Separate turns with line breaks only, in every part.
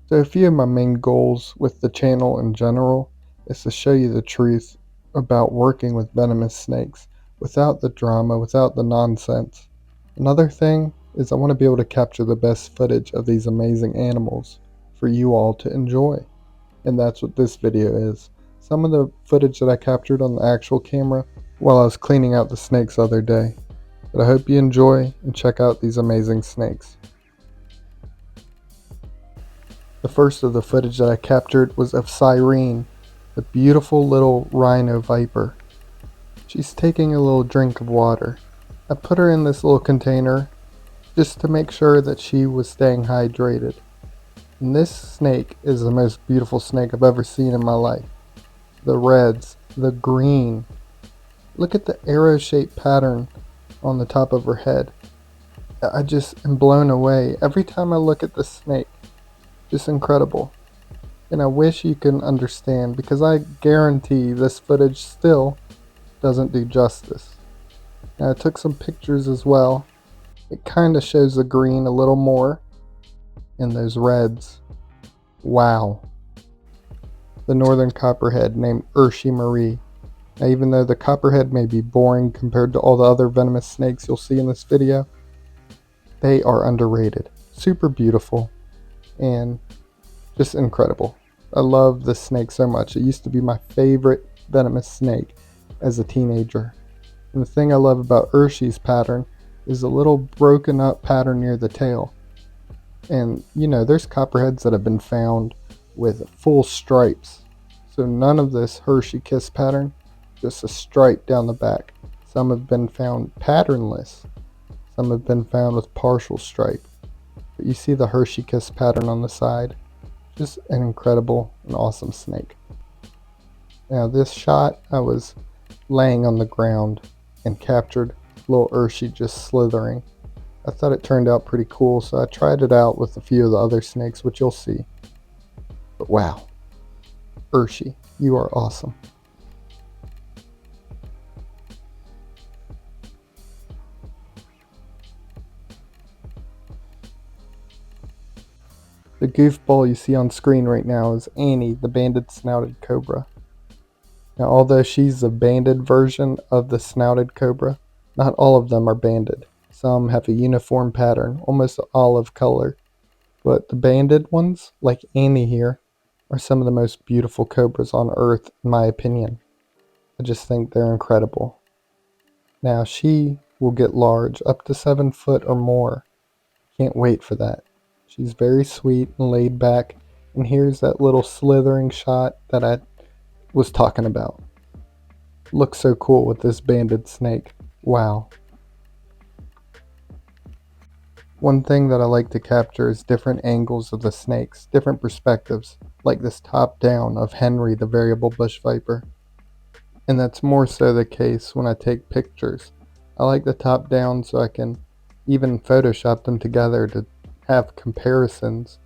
So a few of my main goals with the channel in general is to show you the truth about working with venomous snakes without the drama, without the nonsense. Another thing is I want to be able to capture the best footage of these amazing animals for you all to enjoy. And that's what this video is. Some of the footage that I captured on the actual camera while I was cleaning out the snakes the other day. But I hope you enjoy and check out these amazing snakes. The first of the footage that I captured was of Cyrene, the beautiful little rhino viper. She's taking a little drink of water. I put her in this little container just to make sure that she was staying hydrated. And this snake is the most beautiful snake I've ever seen in my life. The reds, the green. Look at the arrow-shaped pattern on the top of her head. I just am blown away every time I look at this snake. Just incredible. And I wish you can understand, because I guarantee this footage still doesn't do justice. Now I took some pictures as well. It kind of shows the green a little more and those reds. Wow. The northern copperhead named Urshi Marie. Now even though the copperhead may be boring compared to all the other venomous snakes you'll see in this video, they are underrated. Super beautiful and just incredible. I love this snake so much. It used to be my favorite venomous snake as a teenager. And the thing I love about Urshi's pattern is a little broken up pattern near the tail. And you know, there's copperheads that have been found with full stripes. So none of this Hershey kiss pattern, just a stripe down the back. Some have been found patternless. Some have been found with partial stripe. But you see the Hershey kiss pattern on the side. Just an incredible and awesome snake. Now this shot, I was laying on the ground and captured little Urshi just slithering. I thought it turned out pretty cool, so I tried it out with a few of the other snakes, which you'll see. But wow, Urshi, you are awesome. The goofball you see on screen right now is Annie, the banded snouted cobra. Now although she's the banded version of the snouted cobra, not all of them are banded. Some have a uniform pattern, almost an olive color. But the banded ones, like Annie here, are some of the most beautiful cobras on earth, in my opinion. I just think they're incredible. Now she will get large, up to 7 foot or more. Can't wait for that. She's very sweet and laid back, and here's that little slithering shot that I was talking about. Looks so cool with this banded snake. Wow. One thing that I like to capture is different angles of the snakes, different perspectives, like this top down of Henry the variable bush viper. And that's more so the case when I take pictures. I like the top down so I can even Photoshop them together to have comparisons,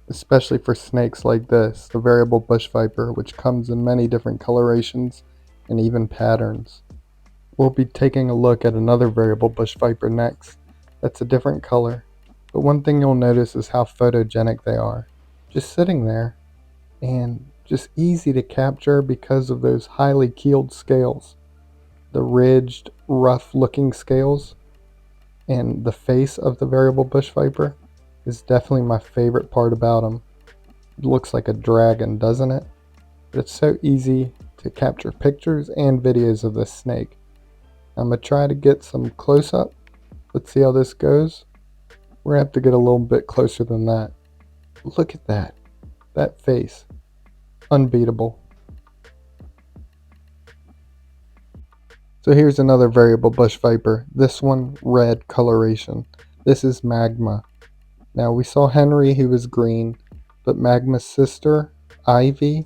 especially for snakes like this, the variable bush viper, which comes in many different colorations and even patterns. We'll be taking a look at another variable bush viper next. That's a different color, but one thing you'll notice is how photogenic they are. Just sitting there, and just easy to capture because of those highly keeled scales. The ridged, rough looking scales, and the face of the variable bush viper is definitely my favorite part about them. It looks like a dragon, doesn't it? But it's so easy to capture pictures and videos of this snake. I'm going to try to get some close-up. Let's see how this goes. We're going to have to get a little bit closer than that. Look at that. That face. Unbeatable. So here's another variable bush viper. This one, red coloration. This is Magma. Now we saw Henry, who was green, but Magma's sister, Ivy,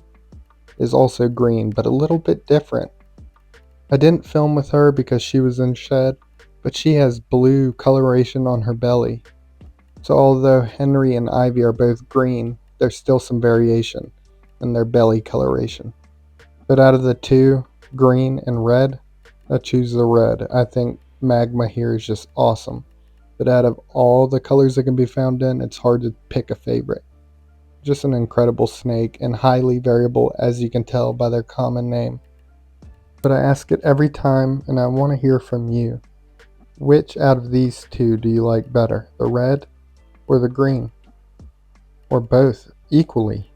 is also green, but a little bit different. I didn't film with her because she was in shed, but she has blue coloration on her belly. So although Henry and Ivy are both green, there's still some variation in their belly coloration. But out of the two, green and red, I choose the red. I think Magma here is just awesome. But out of all the colors that can be found in, it's hard to pick a favorite. just an incredible snake and highly variable, as you can tell by their common name. But I ask it every time, and I want to hear from you. Which out of these two do you like better, the red or the green? Or both equally?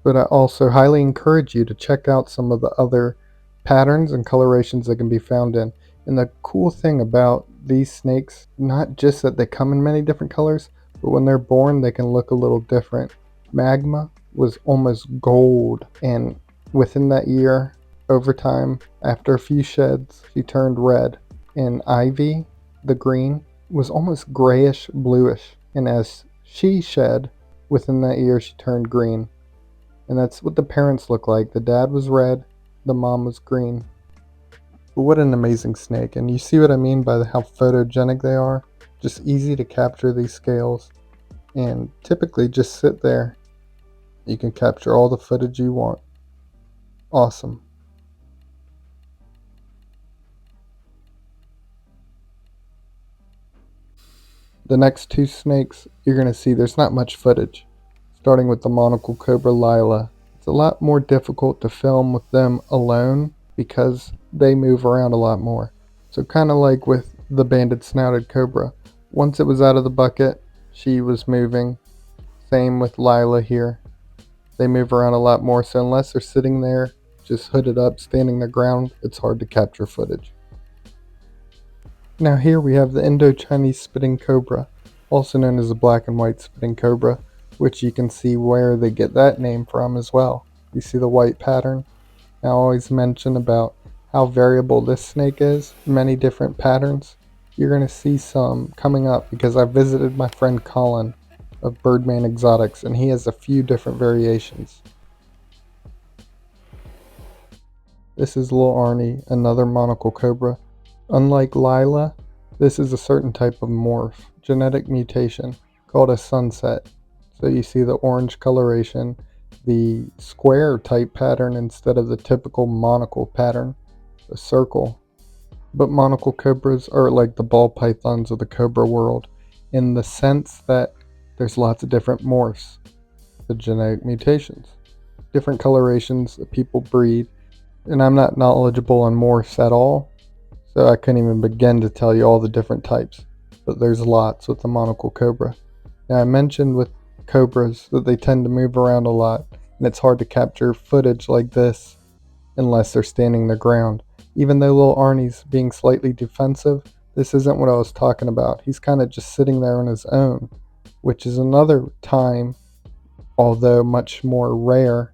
But I also highly encourage you to check out some of the other patterns and colorations that can be found in. And the cool thing about these snakes, not just that they come in many different colors, but when they're born they can look a little different. Magma was almost gold, and within that year, over time, after a few sheds, she turned red. And Ivy, the green, was almost grayish bluish, and as she shed, within that year she turned green. And that's what the parents look like. The dad was red, the mom was green. But what an amazing snake. And you see what I mean by how photogenic they are? Just easy to capture these scales. And typically just sit there. You can capture all the footage you want. Awesome. The next two snakes you're going to see, there's not much footage. Starting with the monocle cobra Lila. It's a lot more difficult to film with them alone because they move around a lot more. So kind of like with the banded snouted cobra. Once it was out of the bucket, she was moving. Same with Lila here. They move around a lot more, so unless they're sitting there just hooded up, standing their ground, it's hard to capture footage. Now here we have the Indo-Chinese spitting cobra, also known as the black and white spitting cobra, which you can see where they get that name from as well. You see the white pattern? I always mention about how variable this snake is, many different patterns. You're going to see some coming up because I visited my friend Colin of Birdman Exotics, and he has a few different variations. This is Lil Arnie, another monocle cobra. Unlike Lila, this is a certain type of morph, genetic mutation, called a sunset. So you see the orange coloration, the square type pattern instead of the typical monocle pattern, the circle. But monocle cobras are like the ball pythons of the cobra world in the sense that there's lots of different morphs, the genetic mutations, different colorations that people breed. And I'm not knowledgeable on morphs at all, so I couldn't even begin to tell you all the different types, but there's lots with the monocle cobra. Now I mentioned with cobras that they tend to move around a lot, and it's hard to capture footage like this unless they're standing their ground. Even though Lil Arnie's being slightly defensive, this isn't what I was talking about. He's kind of just sitting there on his own, which is another time, although much more rare,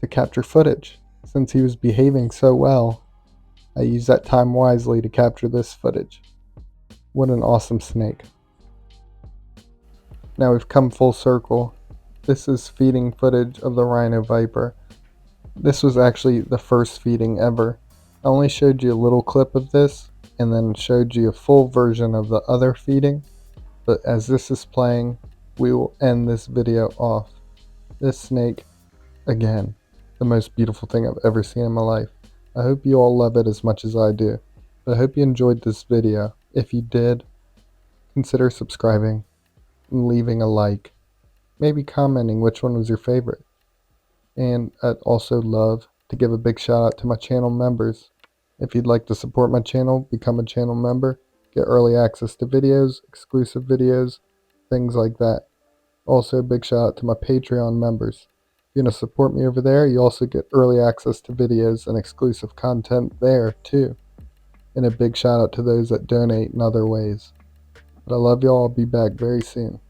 to capture footage. Since he was behaving so well, I used that time wisely to capture this footage. What an awesome snake. Now we've come full circle. This is feeding footage of the rhino viper. This was actually the first feeding ever. I only showed you a little clip of this and then showed you a full version of the other feeding, but as this is playing, we will end this video off. This snake, again, the most beautiful thing I've ever seen in my life. I hope you all love it as much as I do. But I hope you enjoyed this video. If you did, consider subscribing and leaving a like. Maybe commenting which one was your favorite. And I'd also love to give a big shout out to my channel members. If you'd like to support my channel, become a channel member, get early access to videos, exclusive videos, things like that. Also a big shout out to my Patreon members. If you're going to support me over there, you also get early access to videos and exclusive content there too. And a big shout out to those that donate in other ways. But I love y'all. I'll be back very soon.